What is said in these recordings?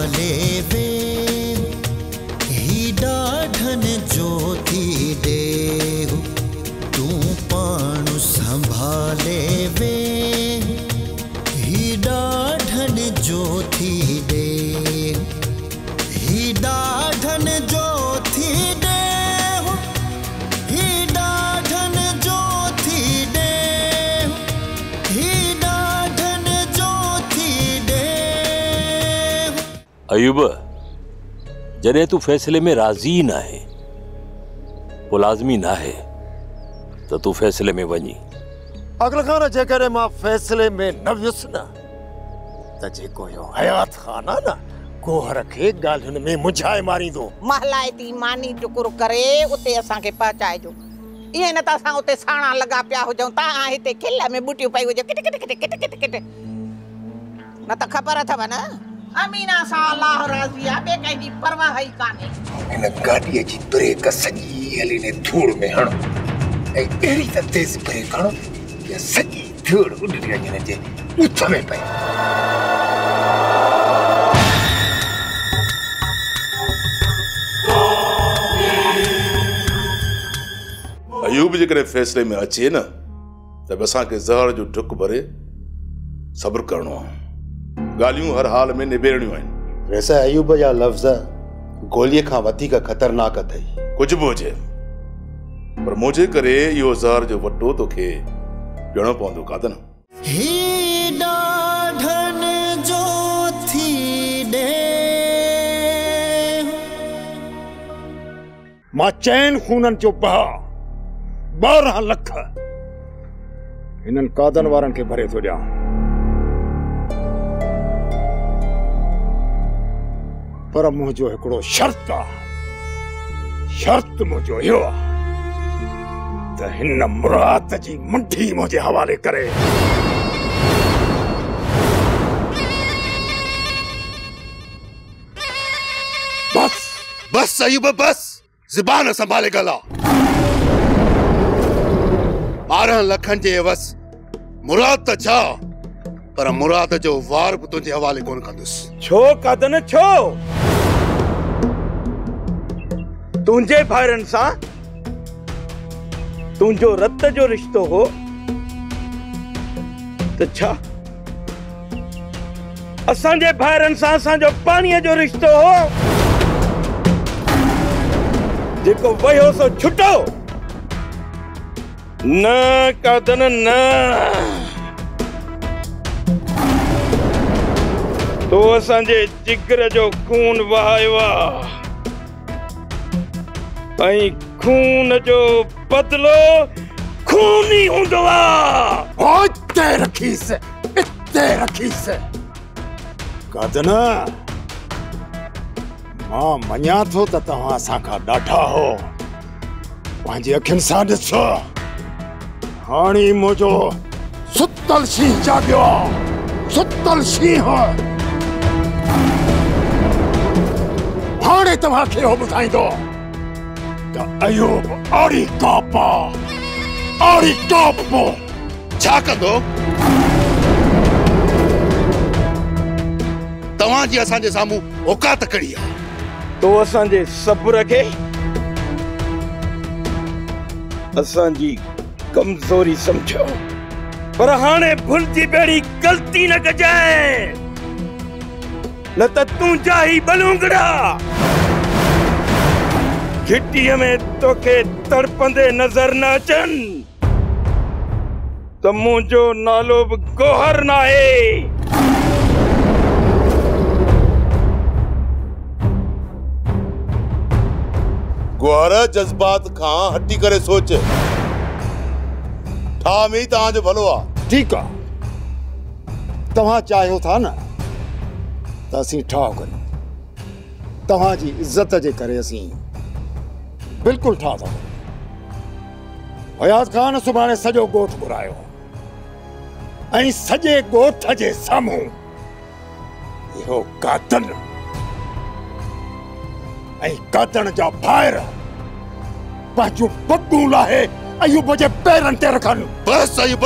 संभाले वे ही डाढ़न जो थी दे तू पाणु संभाले वे ही डाढ़न जो थी दे ही डाढ़न जो थी दे ही डाढ़न जो थी दे ही डाढ़न जो थी दे। अयूब, जॾहिं तू फैसले में राज़ी न है, वो लाज़मी न है तो तू फैसले में वञी। अगल खान जेकॾहिं मां फैसले में न वियुसि न त जेको यो हयात खान आहे न गोहर खे ॻाल्हियुनि में मुझाए मारींदो। महलायती मानी टुकुर करे उते असांखे पहुचाइजो। ईअं न त असां उते साणा लॻा पिया हुजऊं, तव्हां हिते खिल में ॿुटियूं पई हुजे kit kit kit kit kit kit. न त ख़बर अथव न अमीना सां अल्लाह राज़ी आहे, ॿिए कंहिंजी परवाह ई कान्हे। हिन गाॾीअ जी ब्रेक सॼी हली ने धूड़ में हणो ऐं अहिड़ी त तेज़ ब्रेक हणो कि सॼी धूड़ उॾड़ी वञे जे ऊथ में पए। अयूब जेकॾहिं फैसले में अचे न त असांखे ज़हर जो ढुक भरे सब्र करणो आहे, ॻाल्हियूं हर हाल में निबेड़ियूं आहिनि। वैसे अयूब जा लफ़्ज़ गोलीअ खां वधीक ख़तरनाक अथई। कुझु बि हुजे पर मुंहिंजे करे इहो ज़हर जो वटो तोखे ॾियणो पवंदो कादन। ही डाढ़न जो थी दे मां चैन खूननि जो बहा 12 लख हिननि कादन वारनि खे भरे थो ॾियां। पर मुंहिंजो हिकिड़ो शर्त आहे। शर्त मुंहिंजो इहो आहे त हिन मुराद जी मुंडी मुंहिंजे हवाले करे। बस बस अयूब बस, ज़ुबान संभाले ॻाल्हा। 12 लखनि जे एवस मुराद त छा, पर मुराद जो वार बि तुंहिंजे हवाले कोन कंदुसि। छो कादन छो? तुंहिंजे भाइरनि सां तुंहिंजो रत जो रिश्तो हो त छा असांजे भाइरनि सां असांजो पाणीअ जो रिश्तो हो जेको वयो सो छुटो? न कादन न, तो असांजे जिगर जो खून वहायो आहे ऐं खून जो बदलो खून ही हूंदो आहे। इते रखीस कादन, मां मञा थो त तव्हां असांखां ॾाढा हो। पंहिंजी अखियुनि सां ॾिसो, हाणे मुंहिंजो सुतल शींहुं जाॻियो आहे। सुतल शींहुं हाणे तव्हांखे हो ॿुधाईंदो त अयूब आड़ी कापो छा कंदो? तव्हांजी असांजे साम्हूं औकात कड़ी आहे। तो असांजे सब्र खे असांजी कमजोरी समझो, पर हाणे भुलिजी बेड़ी गलती न कजाए, न त तुंहिंजा ही बलूंगड़ा घिटीअ में तोखे तड़पंदे नज़र न अचनि त मुंहिंजो नालो बि गोहर न आहे। गोहर जज्बात खां हटी करे सोच, ठाम ई तव्हांजो भलो आहे। ठीकु आहे, तव्हां चाहियो था न त असीं ठाह करियूं। तव्हांजी इज़त जे करे असीं बिल्कुलु ठाह था करियूं। हयात खान सुभाणे सॼो ॻोठ घुरायो ऐं सॼे ॻोठ जे साम्हूं इहो कादन ऐं कादन जा भाइर पंहिंजूं पॻूं लाहे अयूब जे पेरनि ते रखनि। बस अयूब,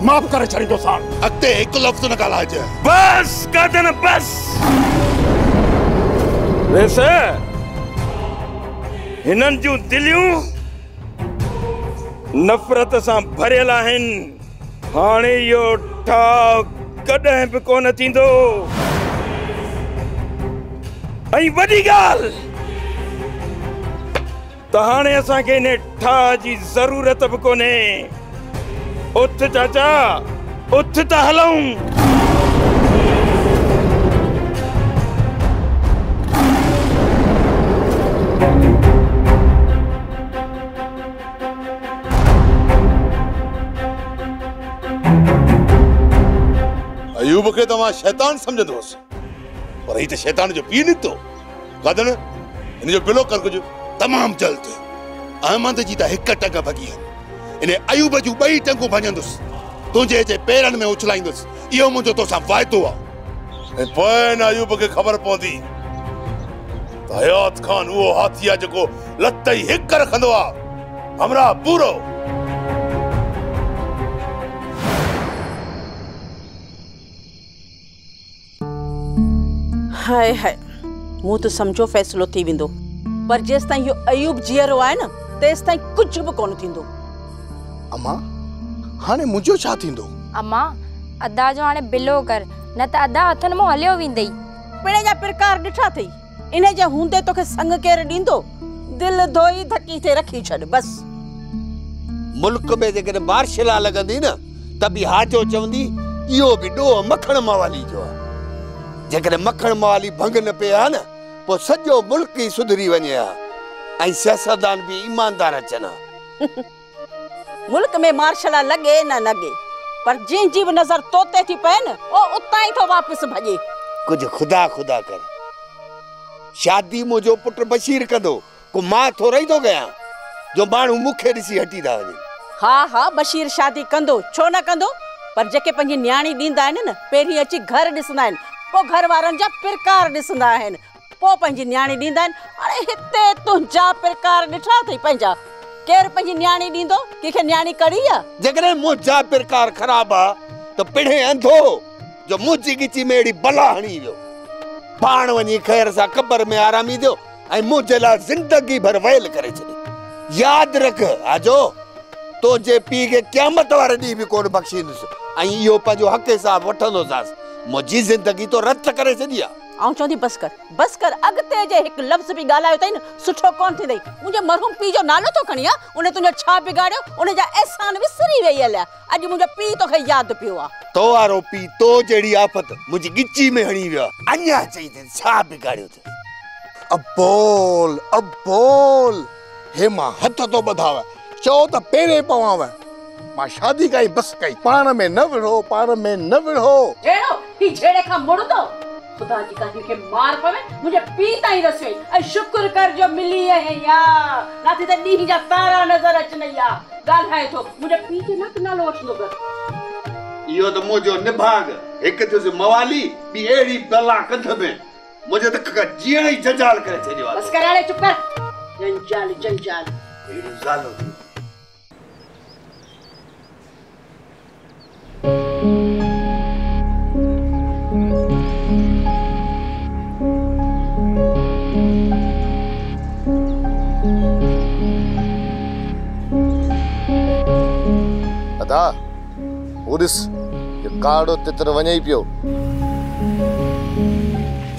माफ़ करे छॾींदोसांइ। अॻिते हिकु लफ़्ज़ न ॻाल्हाइजे। बस कादन बस। वैसे हिनन जूं दिलियूं नफ़रत सां भरियल आहिनि। हाणे इहो ठाव कॾहिं बि कोन थींदो। ऐं वॾी ॻाल्हि त हाणे असांखे इन ठाह जी ज़रूरत बि कोन्हे। उथ चाचा, उथ त हलूं। अयूब खे तव्हां शैतान सम्झंदोसि, पर ही त शैतान जो पीउ निकितो। गदन इन जो बिलो कर कुझु तमामु जल्द। अहमद जी त हिक टंग भॻी इन अयूब जूं ॿई टंगूं भॼंदुसि, तुंहिंजे जे पेरनि में उछलाईंदुसि। इहो मुंहिंजो तोसां वाइदो आहे। ऐं पोइ न अयूब खे ख़बर पवंदी त हयात ख़ान उहो हाथी आहे जेको लत ई हिक रखंदो आहे। हमरा पूरो हाय हाय, मूं त समझो फ़ैसिलो थी वेंदो, पर जेसि ताईं इहो अयूब जीअरो आहे न तेसि ताईं कुझु बि कोन थींदो। अम्मा हाणे मुंहिंजो छा थींदो? अम्मा अदा जो हाणे बिलो कर, न त अदा हथनि मां हलियो वेंदई। पिणे जा प्रकार ॾिठा अथई, इन जे हूंदे तोखे संग केरु ॾींदो? दिलि धोई धकी ते रखी छॾ बस। मुल्क में जेकॾहिं मार्शला लॻंदी न त बि हाजो चवंदी इहो बि ॾोह मखण मवाली जो आहे। जेकॾहिं मखण मवाली भंग न पिए हा न पोइ सॼो मुल्क ई सुधरी वञे हा ऐं सियासतदान बि ईमानदार अचनि हा। मुल्क में मार्शला लॻे न लॻे, पर जंहिंजी बि नज़र तोते थी पए न ओ उतां ई थो वापसि भॼे। कुझु खुदा खुदा कर। शादी मुंहिंजो पुटु बशीर कंदो, को मां थोरो ई थो कयां जो माण्हू मूंखे ॾिसी हटी था वञनि। हा हा, बशीर शादी कंदो, छो न कंदो? पर जेके पंहिंजी न्याणी ॾींदा आहिनि न पहिरीं अची घर ॾिसंदा आहिनि, पोइ घर वारनि जा प्रकार ॾिसंदा आहिनि, पोइ पंहिंजी न्याणी ॾींदा आहिनि। हाणे हिते तुंहिंजा प्रकार ॾिठा अथई पंहिंजा? केरु पंहिंजी न्याणी ॾींदो? कंहिंखे न्याणी कड़ी आहे? जेकॾहिं मुंहिंजा प्रकार ख़राब आहे त पिणे अंधो जो मुंहिंजी गिची में अहिड़ी बला हणी वियो। पाण वञी ख़ैर सां क़बर में आरामी ॾियो ऐं मुंहिंजे लाइ ज़िंदगी भर वैल करे छॾे। यादि रख आजो, तुंहिंजे पीउ खे क़यामत वारे ॾींहुं बि कोन बख़्शींदुसि ऐं इहो पंहिंजो हक़ हिसाब वठंदोसांसि। मुंहिंजी ज़िंदगी तो रद्द करे छॾी आहे। आउं चवंदी बस कर। अॻिते जे हिकु लफ़्ज़ बि ॻाल्हायो अथई न सुठो कोन थींदई। मुंहिंजे मरहूम पीउ जो नालो थो खणी आहे, उन तुंहिंजो छा बिगाड़ियो? उन जा एहसान विसरी वई हलिया। अॼु मुंहिंजो पीउ तोखे यादि पियो आहे। तो वारो पीउ तो जहिड़ी आफ़त मुंहिंजी गिची में हणी वियो आहे। अञा चई ते छा बिगाड़ियो अथई? अबोल अबोल, हे मां हथ तो ॿधाव, चओ त पेरे पवाव। मां शादी कई बस कई, पाण में न विढ़ो, पाण में न विढ़ो। जेड़ो ही जेड़े खां मुड़दो खुदा जी कान्हे खे मार पवे। मुंहिंजे पीउ ताईं रसियो ऐं शुक्र कर जो मिली आहे यार, नाथी त ॾींहं जा तारा नज़र अचनि यार। ॻाल्हाए थो मुंहिंजे पीउ जो न नालो वठंदो कर। इहो त मुंहिंजो निभाग, हिकु थियुसि मवाली, ॿी अहिड़ी बला कंध में मुंहिंजे त जीअण ई जंजाल करे छॾियो आहे। बस कर हाणे चुप कर। जंजाल अहिड़ी ज़ालूं। अदा उड़िस ये काड़ो तितर वञे पियो।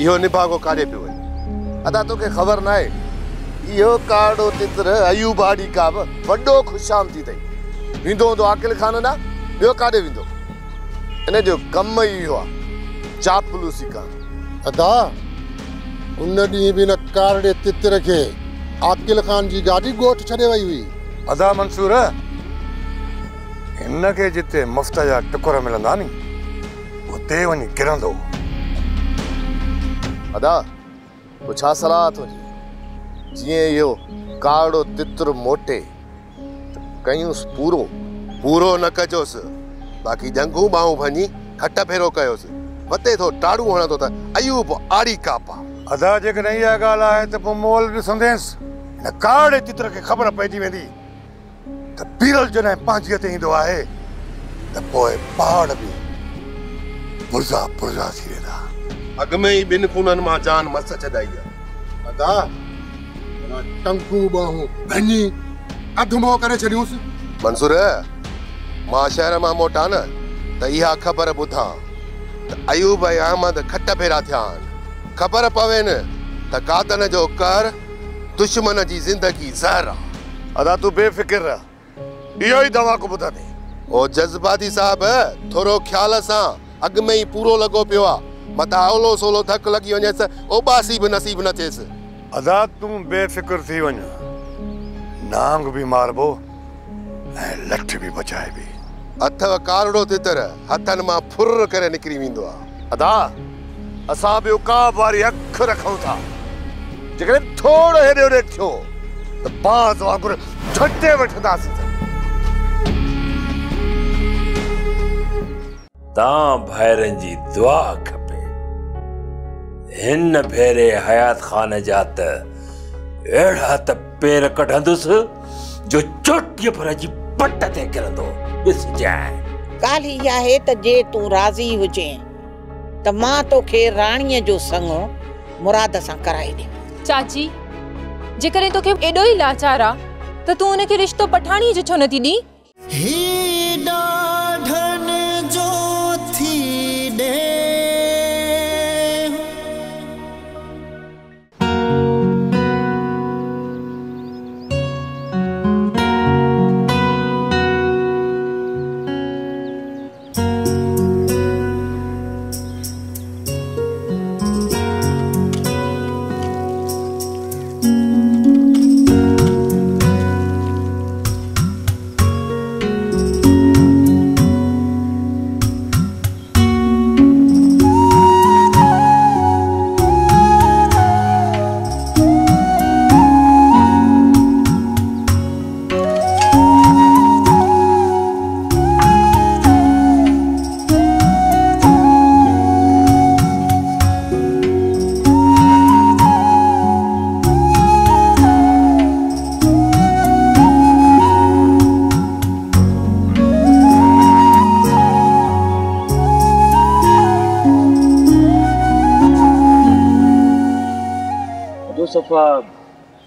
इहो निभागो काॾे पियो वञे? अदा तोखे ख़बर न आहे इहो काड़ो तितर अयूब आड़ी का बि वॾो ख़ुशाम थी अथई। वेंदो हूंदो आकिल खान ॾांहुं, ॿियो काॾे वेंदो? इन जो कमु ई इहो आहे, चापलूसी करणु। अदा उन ॾींहुं बि न काड़े तितर खे आकिल खान जी गाॾी ॻोठ छॾे वई हुई। अदा मंसूर, इनके जिते मुफ्त जा टुकुर मिलंदा नी उते वञी किरंदो। अदा पोइ छा सलाह तुंहिंजी? जीअं इहो काड़ो तितर मोटे त कयूंसि पूरो। पूरो न कजोसि, बाक़ी जंगू बाहूं भञी खट फेरो कयोसि। वते थो टाड़ू हणंदो त अयूब आड़ी कापा। अदा जेकॾहिं इहा ॻाल्हि आहे त पोइ मोल ॾिसंदेसि। हिन काड़े तितर खे ख़बर पइजी वेंदी त पीरल जॾहिं पंहिंजीअ ते ईंदो आहे त पोइ पहाड़ बि पुरज़ा पुरज़ा थी वेंदा। अॻ में ई ॿिनि खूननि मां जान मस छॾाई आहे। अदा टंकू बाहू भनी अधमो करे छड़ियूस। मंसूर मां शहर मां मोटा न त इहा ख़बर ॿुधा त अयूब ऐं अहमद खट भेरा थिया आहिनि। ख़बर पवे न त कादन जो कर दुश्मन जी ज़िंदगी ज़हर आहे। अदा तू बेफिक्र रह, इहो ई दवा को ॿुधा थी। ओ जज़्बाती साहब थोरो ख्याल सां अॻ में ई पूरो लॻो पियो आहे, मता ओलो सोलो धक लॻी वञेसि ओबासी बि नसीब न थिएसि। अदा तू बेफिक्र थी वञ, नांग भी मारबो ऐं लठ भी बचाए भी। अथव कारड़ो तितर हथनि मां फुर करे निकिरी वेंदो आहे। अदा असां बि उकाब वारी अख रखूं था, जेकॾहिं थोरो हेॾे होॾे थियो त बाज़ वांगुरु झटे वठंदासीं। तव्हां भाइरनि जी दुआ खपे। हिन भेरे हयात खान जा त अहिड़ा त पेर कढंदुसि जो चोटीअ भर जी पट ते किरंदो। ॾिसजांइ ॻाल्हि इहा आहे त जे तूं राज़ी हुजे त मां तोखे राणीअ जो संग मुराद सां कराए ॾियां। चाची जेकॾहिं तोखे एॾो ई लाचार आहे त तूं उनखे रिश्तो पठाणीअ जो छो नथी ॾी? ही ॾाढन जो थी ॾे।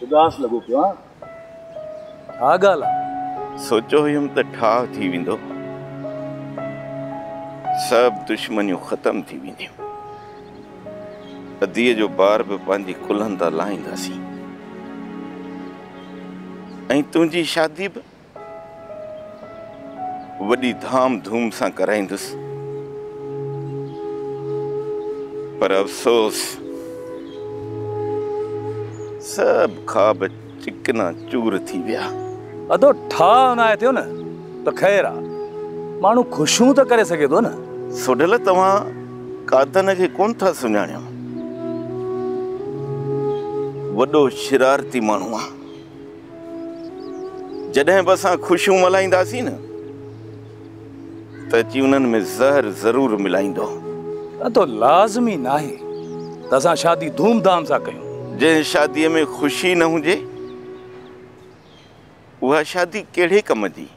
उदास लगो पियो। हा ॻाल्हि सोचो हुयुमि त ठाह थी वेंदो, सभु दुश्मनियूं ख़तम थी वेंदियूं, अदीअ जो ॿार बि पंहिंजी कुल्हनि तां लाहींदासीं ऐं तुंहिंजी शादी बि वॾी धाम धूम सां कराईंदुसि। पर अफ़सोस सब ख़्वाब चिकना चूर थी विया। अदो ठाह न आहे थियो न त ख़ैर आहे, माण्हू ख़ुशियूं त करे सघे थो न। सोढल तव्हां कादन खे कोन था सुञाणियो, वॾो शरारती माण्हू आहे। जॾहिं बि असां ख़ुशियूं मल्हाईंदासीं न त अची उन्हनि में ज़हर ज़रूर मिलाईंदो। अदो लाज़मी न आहे त असां शादी धूमधाम सां कयूं। जंहिं शादीअ में ख़ुशी न हुजे उहा शादी कहिड़े कम जी?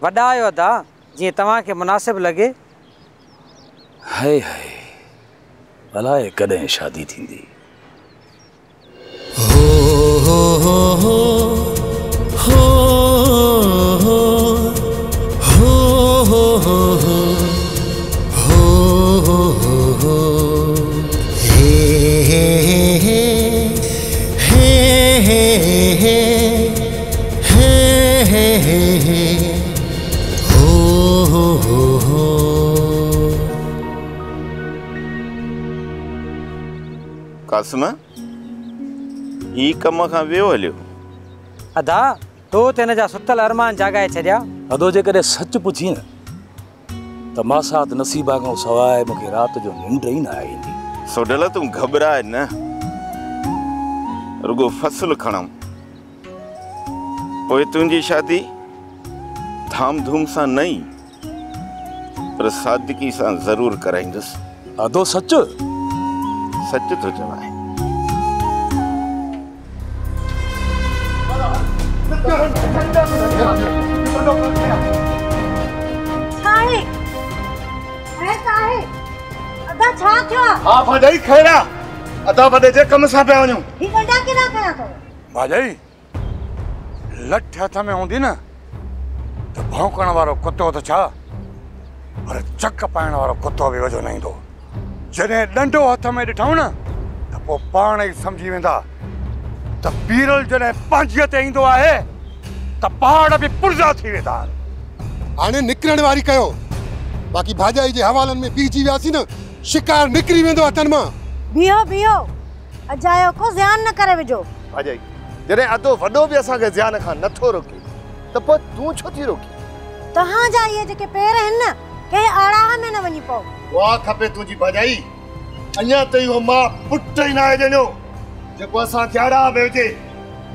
वॾा आहियो अदा, जीअं तव्हांखे मुनासिब लॻे। हाय हाय, अलाए कॾहिं शादी थींदी। हो हो हो हो हो हो हो हो हो हो हो हे हे हे हे हे हे हे हे हे हो हो हो हो। कासिम ही कम खां वियो हलियो। अदा तो त हिन जा सुतल अरमान जाॻाए छॾिया। अदो जेकॾहिं सच पुछी न त मासात नसीबा खां सवाइ मूंखे राति जो निंड ई न ईंदी। सोढल तूं घबराए न, रुगो फसल खणूं, पोइ तुंहिंजी शादी धाम धूम सां न ई पर सादगी सां ज़रूर कराईंदुसि। अदो सच सच थो चवां। हा भॼाई खैरा अदा वॾे जे कम सां पिया वञूं। ही वॾा केड़ा कया तो भाॼाई लठ हथ में हूंदी न त भौंकण वारो कुत्तो त छा पर चक पाइण वारो कुत्तो बि वजो न ईंदो। जॾहिं डंडो हथ में ॾिठऊं न त पोइ पाण ई सम्झी वेंदा त पीरल जॾहिं पंहिंजीअ ते ईंदो आहे त पहाड़ बि पुरज़ा थी वेंदा आहिनि। हाणे निकिरण वारी कयो, बाक़ी भाॼाई जे हवालनि में बीहजी वियासीं न शिकार निकिरी वेंदो हथनि मां। बियो बियो अजायो को ध्यान न करे विजो। भाॼाई जॾहिं अदो वॾो बि असांखे ध्यान खां नथो रोके त पोइ तूं छो थी रोकी? तहां जा इहे जेके पेर आहिनि न के आड़ाह में न वञी पओ। वाह खपे तुंहिंजी भाॼाई, अञा ताईं उहो मां पुट ई न आहे ॼणियो जेको असांखे आड़ाह में हुजे।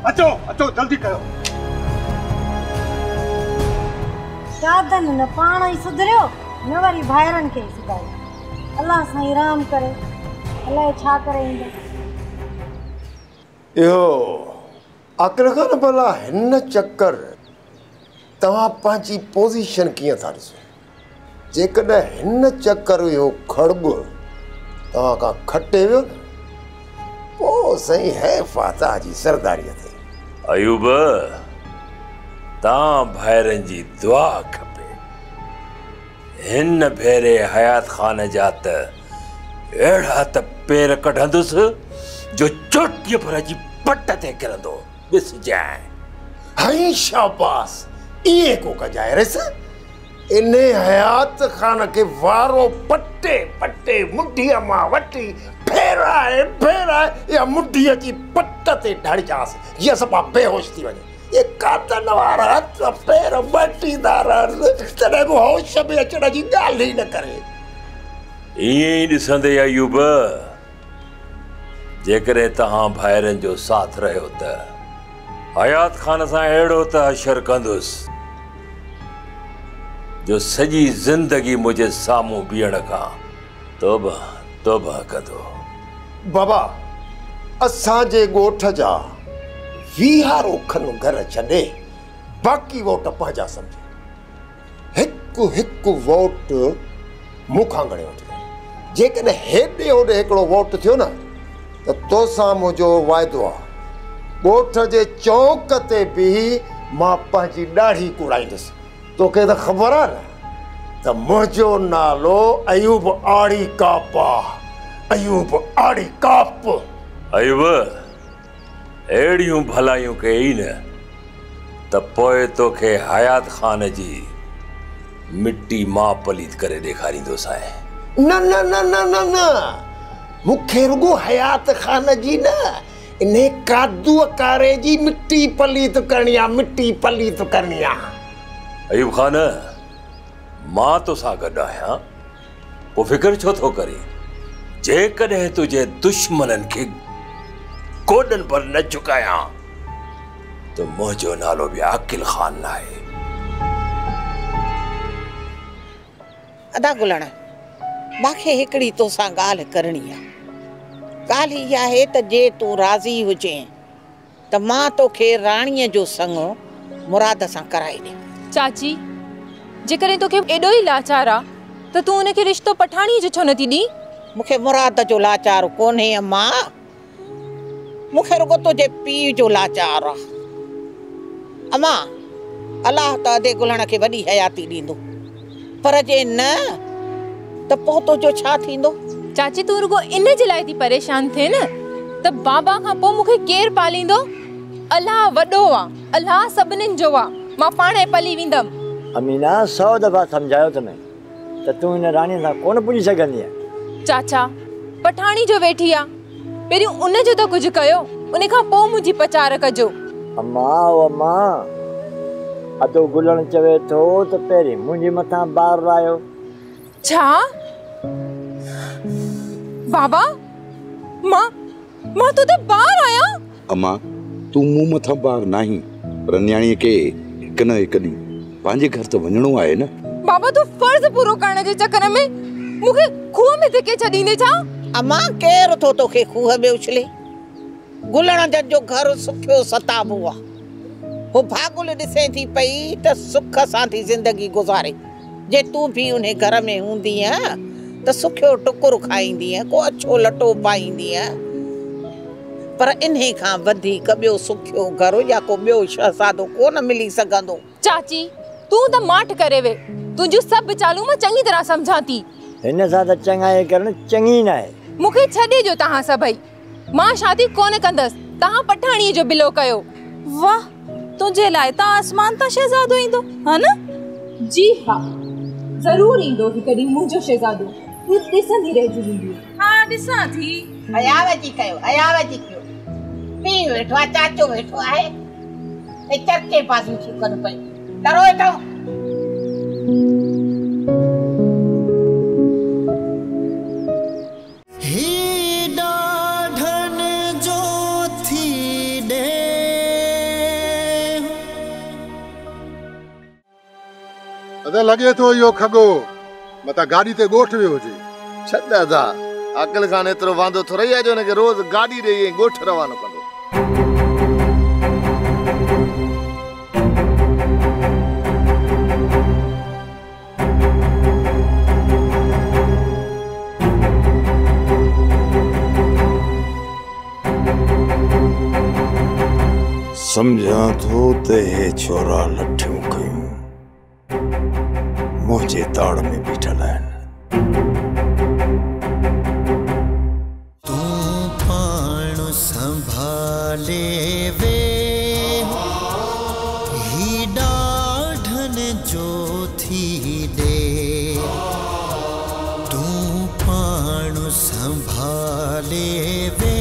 अचो अचो जल्दी कयो। साधन न पाण ई सुधरियो न वरी भाइरनि खे सुधारियो। अल्लाह साईं राम करे अलाए छा करे ईंदो। इहो अकल खां न भला हिन चक्कर तव्हां पंहिंजी पोज़ीशन कीअं था ॾिसो? जेकॾहिं हिन चक्कर इहो खड़ग तव्हां खां खटे वियो न पोइ सही है फाता जी सरदारीअ ते। अयूब तव्हां भाइरनि जी दुआ खपे। हिन भेरे हयात खान जा त अहिड़ा त पेर कढंदुसि जो चोटीअ पर जी पट ते किरंदो। ॾिसजांइ। हाई शाबाश इएं को कजाए रिस। इन हयात खान के वारो पट्टे पट्टे मुठीअ मां वठी फेराए फेराए या मुठीअ जी पट ते ढड़जांसि जीअं सभा बेहोश थी वञे। ये कातन वारा हथ पेर मटींदा रहनि तॾहिं बि होश में अचण जी ॻाल्हि ई न करे। ईअं ई ॾिसंदे अयूब जेकॾहिं तव्हां भाइरनि जो साथ रहियो त हयात खान सां अहिड़ो त हशर कंदुसि जो सॼी ज़िंदगी मुंहिंजे साम्हूं बीहण खां तौबा तौबा कंदो। बाबा असांजे ॻोठ जा 20 खन घर छॾे बाक़ी वोट पंहिंजा सम्झे। हिकु हिकु वोट मूंखां गणे वठिजे। जेकॾहिं हेॾे होॾे हिकिड़ो वोट थियो न त तोसां मुंहिंजो वाइदो आहे ॻोठ जे चौक ते बि मां पंहिंजी ॾाढ़ी कुड़ाईंदुसि। तोखे त ख़बर आहे न त मुंहिंजो नालो अयूब आड़ी काप आहे। अयूब आड़ी काप। अयूब अहिड़ियूं भलायूं कई न त पोइ तोखे हयात खान जी मिट्टी मां पलीत करे ॾेखारींदोसि। न न न न न न मूंखे रुगो हयात खान जी न इन कादू कारे जी मिट्टी पलीत करणी आहे। मिट्टी पलीत करणी आहे। अयूब खान मां तोसां गॾु आहियां पोइ फिकर छो थो करे? जेकॾहिं तुंहिंजे दुश्मननि खे गोॾनि पर न चुकायां त मुंहिंजो नालो बि आकिल खान न आहे। अदा गुलण मूंखे हिकिड़ी तोसां ॻाल्हि करणी आहे। ॻाल्हि इहा आहे त जे तूं राज़ी हुजे त मां तोखे राणीअ जो संग मुराद सां कराए ॾियां। चाची जेकॾहिं तोखे एॾो ई लाचार आहे त तूं उनखे रिश्तो पठाणीअ जो छो नथी ॾी? मूंखे मुराद जो लाचार कोन्हे अम्मा, मूंखे रुगो तुंहिंजे पीउ जो लाचार आहे। अम्मा अलाह त अदे गुलण खे वॾी हयाती ॾींदो पर जे न त पोइ तुंहिंजो छा थींदो? चाची तूं रुगो इन जे लाइ थी परेशान थिए न त बाबा खां पोइ मूंखे केरु पालींदो? अलाह वॾो आहे, अलाह सभिनीनि जो आहे। मां पाणे पली वेंदमि। अमीना 100 दफ़ा सम्झायो तमें त तूं हिन राणीअ सां कोन पुॼी सघंदी आहे। चाचा पठाणी जो वेठी आहे, पहिरियों उन जो त कुझु कयो, उन खां पोइ मुंहिंजी पचार कजो। अम्मा ओ अम्मा अदो गुलण चवे थो त पहिरीं मुंहिंजे मथां बार लायो। छा बाबा मां तो ते बार आया? अम्मा तू मूं मथां बार नहीं पर न्याणीअ खे हिकु न हिकु ॾींहुं पंहिंजे घर त वञणो आहे न। बाबा तू फर्ज़ पूरो करण जे चक्कर में मूंखे खूह में धिके छॾींदे छा? अम्मा केरु थो तोखे खूह में उछले? गुलण जो घर सुखियो सताबो आहे। हो भागुल ॾिसे थी पई त सुख सां थी ज़िंदगी गुज़ारे। जे तूं भी उन घर में हूंदी त सुखियो टुकुर खाईंदी, को अच्छो लटो पाईंदी पर इन्हे खां वधीक ॿियो सुखियो घर या को ॿियो शहज़ादो कोन मिली सघंदो। चाची तू त माठ करे वे, तुंहिंजूं सभु चालू मां चङी तरह सम्झां थी। हिन सां त चङाई करण चङी न आहे। मूंखे छॾे जो तव्हां सभई, मां शादी कोन कंदसि, तव्हां पठाणीअ जो बिलो कयो। वाह, तुझे लाइ त आसमान तां शहज़ादो ईंदो, हा न? जी हाँ, ज़रूर ईंदो हिकु ॾींहुं मुंहिंजो शहज़ादो। तू ॾिसंदी रहिजी हूंदी। हाँ ॾिसां थी। हयावती कयो, हयावती कयो। पीउ वेठो आहे, चाचो वेठो आहे, ऐं चरके पासियूं थियूं कनि पई। डरो वेठो। अदा लगे तो यो खगो मता गाड़ी ते गोठ वियो हुजे। छॾ दादा, अकल खान एतिरो वांदो थोड़ी आहे जो हुनखे रोज़ गाड़ी ॾेई गोठ रवानो कंदो। समझा तो ते हे छोरा लठियूं कयूं मुझे ताड़ में बीठल आहिनि। तूफान संभाले वे ही डाढ़न जो थी दे, तूफान संभाले वे